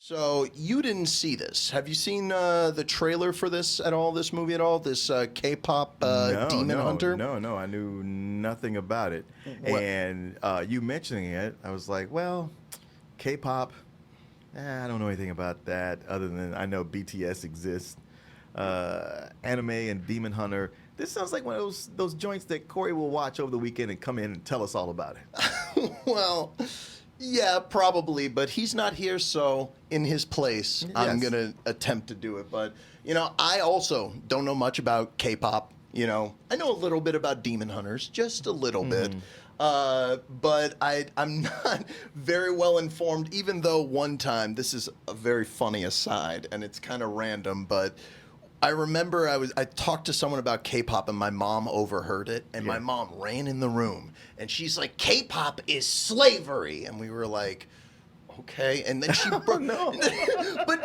So you didn't see this. Have you seen the trailer for this at all? This movie at all? This K-pop Demon Hunter? No. I knew nothing about it. What? And you mentioning it, I was like, well, K-pop. I don't know anything about that other than I know BTS exists. Anime and Demon Hunter. This sounds like one of those joints that Corey will watch over the weekend and come in and tell us all about it. Well, yeah, probably, but he's not here, so in his place, I'm going to attempt to do it. But, I also don't know much about K-pop. I know a little bit about Demon Hunters, just a little bit. But I'm not very well informed, even though one time, this is a very funny aside, and it's kind of random, but I remember I talked to someone about K-pop and my mom overheard it, and my mom ran in the room and she's like, K-pop is slavery. And we were like, okay. And then she broke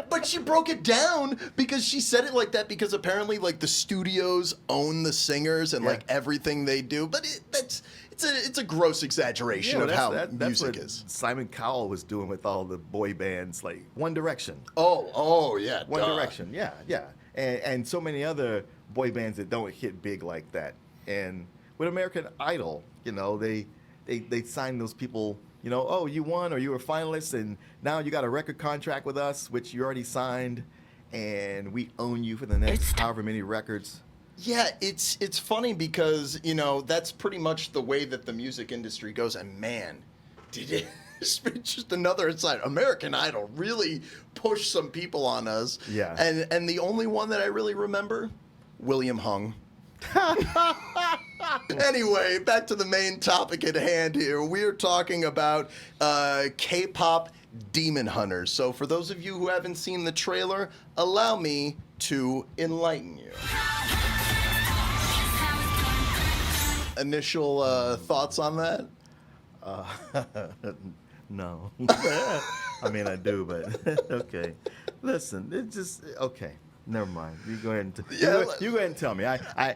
but she broke it down because she said it like that because apparently like the studios own the singers and like everything they do. But it's a gross exaggeration of how music is. Simon Cowell was doing with all the boy bands like One Direction. Oh yeah. One Direction. Yeah. And so many other boy bands that don't hit big like that. And with American Idol, they sign those people, oh, you won or you were finalists and now you got a record contract with us, which you already signed, and we own you for the next however many records. Yeah, it's funny because, that's pretty much the way that the music industry goes. And man, did it... It's just another insight. American Idol really pushed some people on us. Yeah. And the only one that I really remember, William Hung. Anyway, back to the main topic at hand here. We are talking about K-pop Demon Hunters. So for those of you who haven't seen the trailer, allow me to enlighten you. Initial thoughts on that? No. I mean, I do, but okay. Listen, it's just okay. Never mind. You go ahead and you go ahead and tell me. I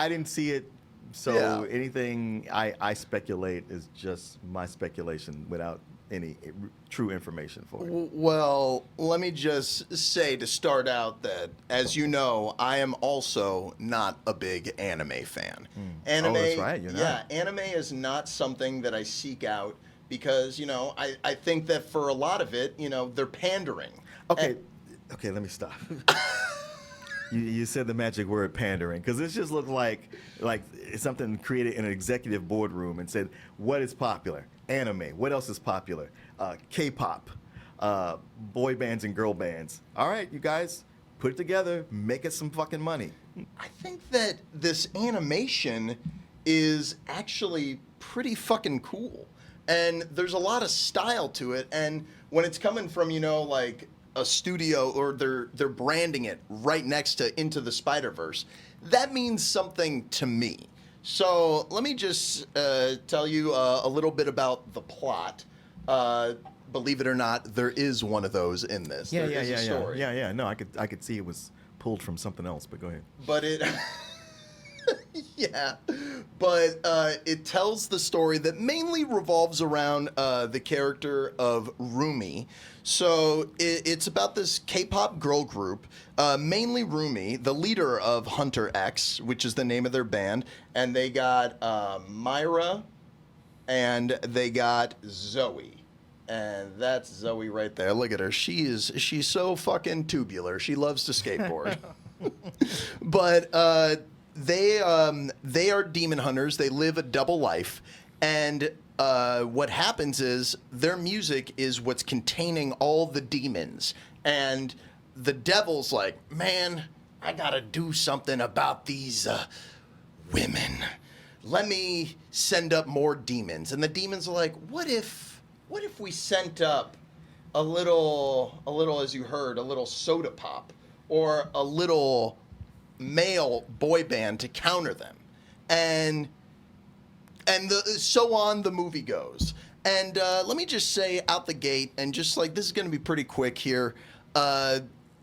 didn't see it, so anything I speculate is just my speculation without any true information for it. Well, let me just say to start out that, as you know, I am also not a big anime fan. Anime, that's right. You're not. Yeah, anime is not something that I seek out. Because, I think that for a lot of it, they're pandering. Okay, let me stop. You said the magic word pandering, because this just looked like it's something created in an executive boardroom and said, what is popular? Anime. What else is popular? K-pop. Boy bands and girl bands. All right, you guys, put it together. Make us some fucking money. I think that this animation is actually pretty fucking cool. And there's a lot of style to it, and when it's coming from, like a studio or they're branding it right next to Into the Spider-Verse, that means something to me. So let me just tell you a little bit about the plot. Believe it or not, there is one of those in this. Yeah. No, I could see it was pulled from something else, but go ahead. But it... Yeah, but it tells the story that mainly revolves around the character of Rumi. So it's about this K-pop girl group, mainly Rumi, the leader of Hunter X, which is the name of their band, and they got Myra, and they got Zoe. And that's Zoe right there. Look at her. She's so fucking tubular. She loves to skateboard. But they are demon hunters. They live a double life, and what happens is their music is what's containing all the demons. And the devil's like, man, I gotta do something about these women. Let me send up more demons. And the demons are like, what if we sent up a little, as you heard, a little soda pop or a little male boy band to counter them, and so on the movie goes. And let me just say out the gate, and just like this is going to be pretty quick here.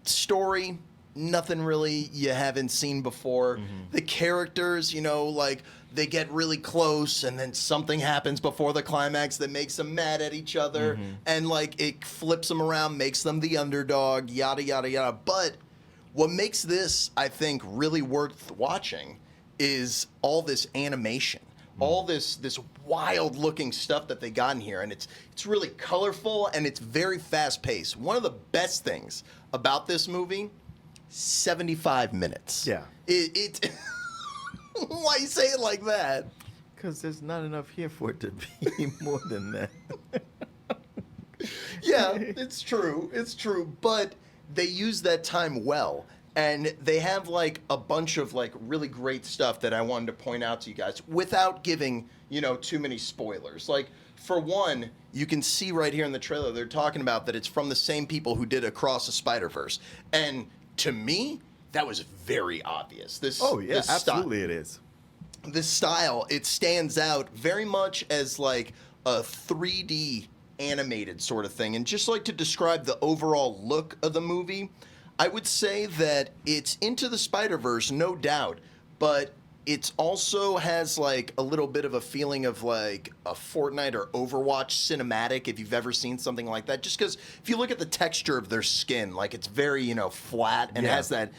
Story, nothing really you haven't seen before. The characters, you know, like they get really close and then something happens before the climax that makes them mad at each other and like it flips them around, makes them the underdog, yada yada yada. But what makes this, I think, really worth watching is all this animation. All this wild looking stuff that they got in here, and it's really colorful and it's very fast paced. One of the best things about this movie, 75 minutes. Yeah. It why you say it like that? Because there's not enough here for it to be more than that. Yeah, it's true. It's true. But they use that time well. And they have like a bunch of like really great stuff that I wanted to point out to you guys without giving, you know, too many spoilers. Like for one, you can see right here in the trailer, they're talking about that it's from the same people who did Across the Spider-Verse. And to me, that was very obvious. Oh yeah, absolutely it is. This style, it stands out very much as like a 3D animated sort of thing. And just like to describe the overall look of the movie, I would say that it's Into the Spider-Verse, no doubt, but it also has like a little bit of a feeling of like a Fortnite or Overwatch cinematic, if you've ever seen something like that. Just because if you look at the texture of their skin, like it's very, you know, flat and has that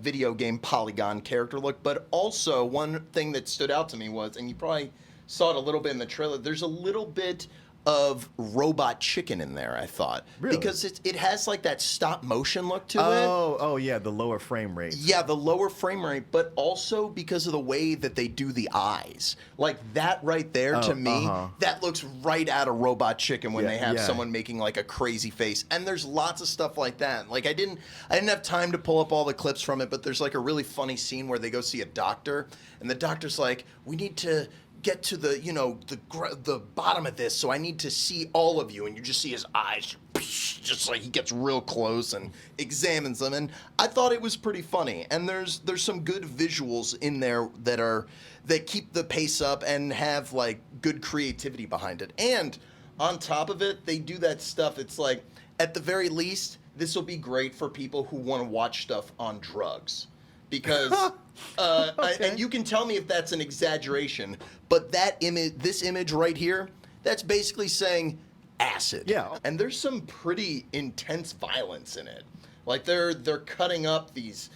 video game polygon character look. But also one thing that stood out to me was, and you probably saw it a little bit in the trailer, there's a little bit of Robot Chicken in there, I thought. Really? Because it has like that stop motion look to it. Oh yeah, the lower frame rate. Yeah, the lower frame rate, but also because of the way that they do the eyes. Like that right there, to me, that looks right out of Robot Chicken when they have someone making like a crazy face. And there's lots of stuff like that. Like I didn't have time to pull up all the clips from it, but there's like a really funny scene where they go see a doctor, and the doctor's like, "We need to get to the, you know, the bottom of this, so I need to see all of you," and you just see his eyes just like he gets real close and examines them, and I thought it was pretty funny. And there's some good visuals in there that keep the pace up and have like good creativity behind it. And on top of it, they do that stuff. It's like at the very least, this will be great for people who want to watch stuff on drugs. Because and you can tell me if that's an exaggeration, but this image right here, that's basically saying acid. Yeah. And there's some pretty intense violence in it. Like they're cutting up these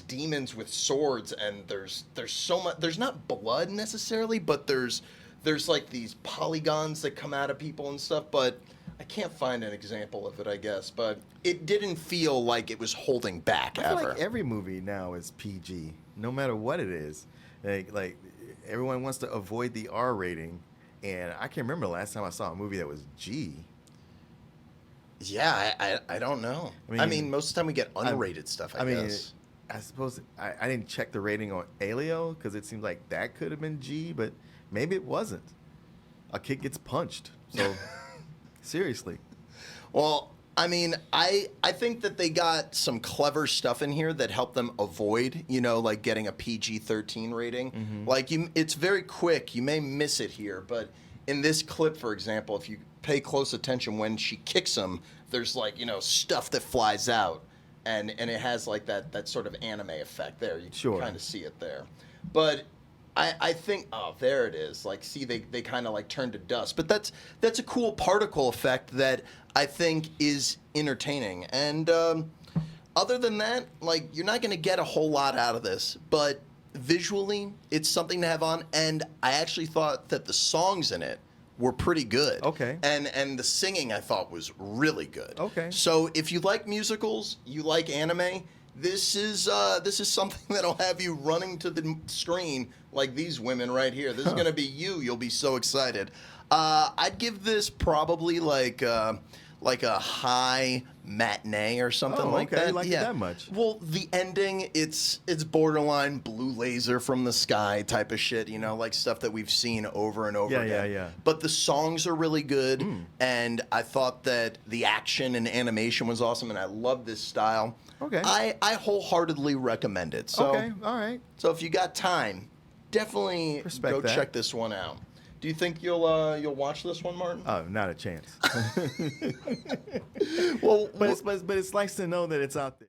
demons with swords, and there's so much. There's not blood necessarily, but there's like these polygons that come out of people and stuff. But I can't find an example of it, I guess, but it didn't feel like it was holding back I ever. feel like every movie now is PG, no matter what it is. Like everyone wants to avoid the R rating, and I can't remember the last time I saw a movie that was G. Yeah, I don't know. I mean, most of the time we get unrated stuff, I guess. I suppose I didn't check the rating on Alio because it seemed like that could have been G, but maybe it wasn't. A kid gets punched, so... Seriously. Well, I mean, I think that they got some clever stuff in here that helped them avoid, you know, like getting a PG-13 rating. Like, it's very quick. You may miss it here, but in this clip, for example, if you pay close attention, when she kicks him, there's like, you know, stuff that flies out, and it has like that sort of anime effect there. You can kind of see it there. But I think, oh, there it is. Like, see, they kind of like turn to dust. But that's a cool particle effect that I think is entertaining. And other than that, like, you're not going to get a whole lot out of this. But visually, it's something to have on. And I actually thought that the songs in it were pretty good. Okay. And the singing, I thought, was really good. Okay. So if you like musicals, you like anime, this is something that'll have you running to the screen like these women right here. This is going to be you. You'll be so excited. I'd give this probably like a high matinee or something like that. You like it that much? Well, the ending, it's borderline Blue Laser from the Sky type of shit, you know, like stuff that we've seen over and over again. Yeah. But the songs are really good, and I thought that the action and animation was awesome, and I love this style. Okay. I wholeheartedly recommend it. So, okay, all right. So if you got time, definitely go check this one out. Do you think you'll watch this one, Martin? Oh, not a chance. Well, but it's nice to know that it's out there.